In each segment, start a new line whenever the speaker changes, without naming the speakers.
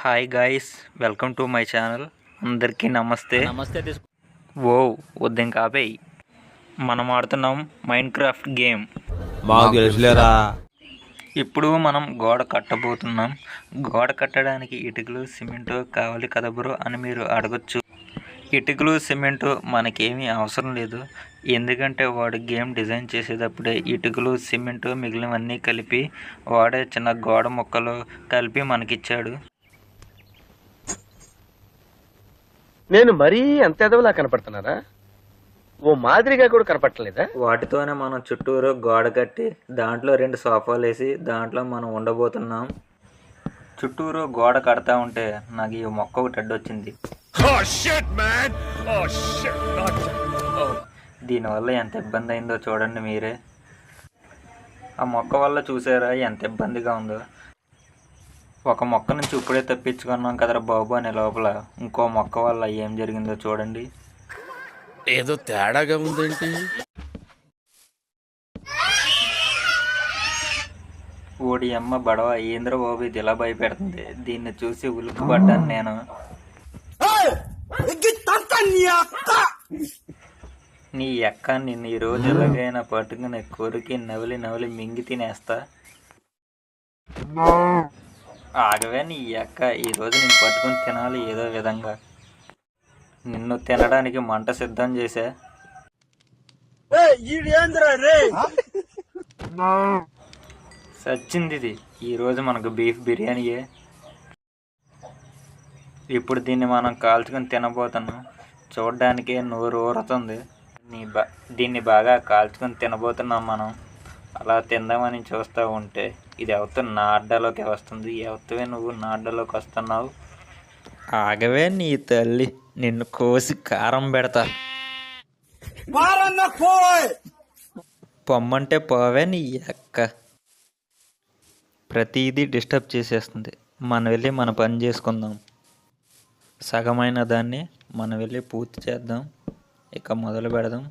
Hi guys, welcome to my channel. అందరికీ నమస్తే. ఓ వద్దేం కాపేయి. మనం ఆడుతున్నాం మైండ్ క్రాఫ్ట్ గేమ్. ఇప్పుడు మనం గోడ కట్టబోతున్నాం. గోడ కట్టడానికి ఇటుకలు సిమెంటు కావాలి కదా బ్రో అని మీరు అడగచ్చు. ఇటుకలు సిమెంటు మనకేమీ అవసరం లేదు, ఎందుకంటే వాడు గేమ్ డిజైన్ చేసేటప్పుడే ఇటుకలు సిమెంటు మిగిలినవన్నీ కలిపి వాడే చిన్న గోడ ముక్కలు కలిపి మనకిచ్చాడు.
నేను మరీ అంత ఎదవలా కనపడుతున్నారా? ఓ మాదిరిగా కూడా కనపడలేదా?
వాటితోనే మనం చుట్టూరు గోడ కట్టి దాంట్లో 2 సోఫాలు వేసి దాంట్లో మనం ఉండబోతున్నాం. చుట్టూరు గోడ కడతా ఉంటే నాకు ఈ మొక్క ఒకటి అడ్డొచ్చింది. దీనివల్ల ఎంత ఇబ్బంది అయిందో చూడండి మీరే. ఆ మొక్క వల్ల చూసారా ఎంత ఇబ్బందిగా ఉందో. ఒక మొక్క నుంచి ఇప్పుడే తప్పించుకున్నాం కదరా బాబు అనే లోపల ఇంకో మొక్క వల్ల ఏం జరిగిందో చూడండి.
ఏదో తేడాగా ఉందేంటి?
ఓడి అమ్మ బడవ ఏంద్ర బాబు ఇది ఇలా భయపెడుతుంది. దీన్ని చూసి ఉలిక్కిపడ్డాను నేను. నీ అక్క నిన్ను ఈ రోజు ఎలాగైనా పట్టుకుని కొరికి నవిలి నవిలి మింగి తినేస్తా. ఆగవే నీ అక్క, ఈరోజు నేను పట్టుకుని తినాలి ఏదో విధంగా. నిన్ను తినడానికి మంట సిద్ధం చేశా. సచ్చింది ఇది. ఈరోజు మనకు బీఫ్ బిర్యానీయే. ఇప్పుడు దీన్ని మనం కాల్చుకొని తినబోతున్నాం. చూడడానికే నోరు ఊరుతుంది. దీన్ని బాగా కాల్చుకొని తినబోతున్నాం మనం. అలా తిందామని చూస్తూ ఉంటే ఇది ఎవరితో నా అడ్డలోకి వస్తుంది. ఎవరితోవే నువ్వు నా అడ్డలోకి వస్తున్నావు. ఆగవే నీ తల్లి, నిన్ను కోసి కారం పెడతా. పొమ్మంటే పోవే నీ అక్క. ప్రతిదీ డిస్టర్బ్ చేసేస్తుంది. మనం వెళ్ళి మన పని చేసుకుందాం. సగమైన దాన్ని మనం వెళ్ళి పూర్తి చేద్దాం. ఇక మొదలు పెడదాం.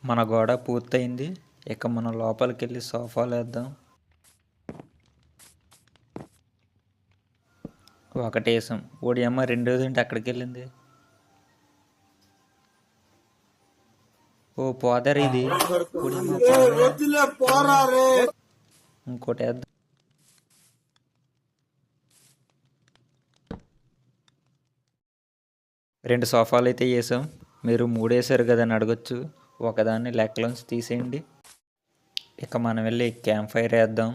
మన గోడ పూర్తయింది. ఇక మనం లోపలికి వెళ్ళి సోఫాలు వేద్దాం. ఒకటి వేసాం. ఓడి అమ్మ రెండోది ఏంటి అక్కడికి వెళ్ళింది? ఓ పోదర్ ఇది. ఇంకోటి వేద్దాం. రెండు సోఫాలు అయితే వేసాం. మీరు 3 వేసారు కదా అని అడగచ్చు. ఒకదాన్ని లెక్కలోంచి తీసేయండి. ఇక మనం వెళ్ళి క్యాంప్ ఫైర్ వేద్దాం.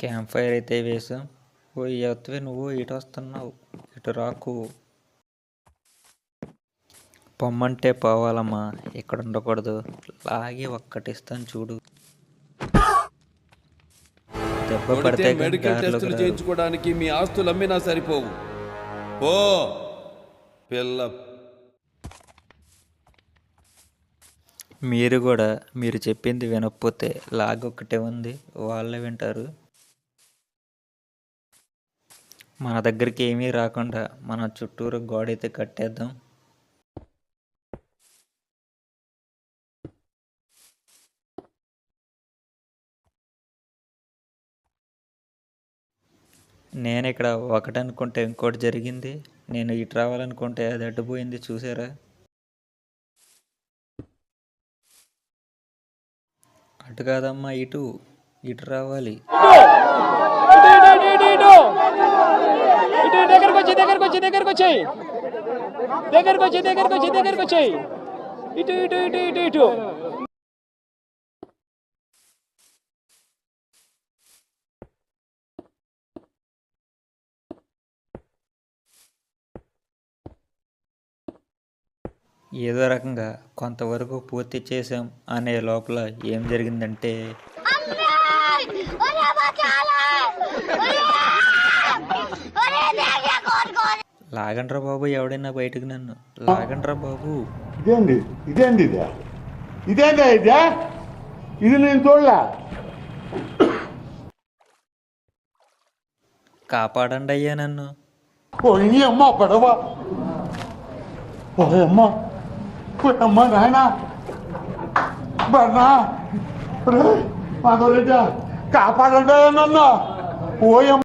క్యాంప్ ఫైర్ అయితే వేసాం. ఓ ఎత్తువే నువ్వు ఇటు వస్తున్నావు, ఇటు రాకు. పొమ్మంటే పోవాలమ్మా, ఇక్కడ ఉండకూడదు. లాగి ఒక్కటిస్తాను చూడు. దెబ్బ పడితే
మెడికల్ టెస్టులు చేయించుకోవడానికి మీ ఆస్తులు అమ్మినా సరిపోవు. ఓ పిల్ల,
మీరు కూడా మీరు చెప్పింది వినకపోతే లాగొక్కటే ఉంది, వాళ్ళే వింటారు. మన దగ్గరికి ఏమీ రాకుండా మన చుట్టూరు గోడ అయితే కట్టేద్దాం. నేను ఇక్కడ ఒకటి అనుకుంటే ఇంకోటి జరిగింది. నేను ఇటు రావాలనుకుంటే అది అడ్డుపోయింది. చూసారా? అటు కాదమ్మా, ఇటు రావాలి.
దగ్గరకు వచ్చేయి. ఇటు
ఏదో రకంగా కొంతవరకు పూర్తి చేసాం అనే లోపల ఏం జరిగిందంటే లాగండ్రా బాబు, ఎవడైనా బయటకు నన్ను లాగండ్రా బాబు.
ఇదేంది ఇదేంది ఇదే ఇదేందా ఇదే ఇది నేను చూడలే.
కాపాడండి అయ్యా నన్ను.
పోయి అమ్మ పడవ పోయమ్మ పోయమ్మ నాయన బర్నా మాధవరెడ్డి కాపాడండి నన్ను పోయమ్మ.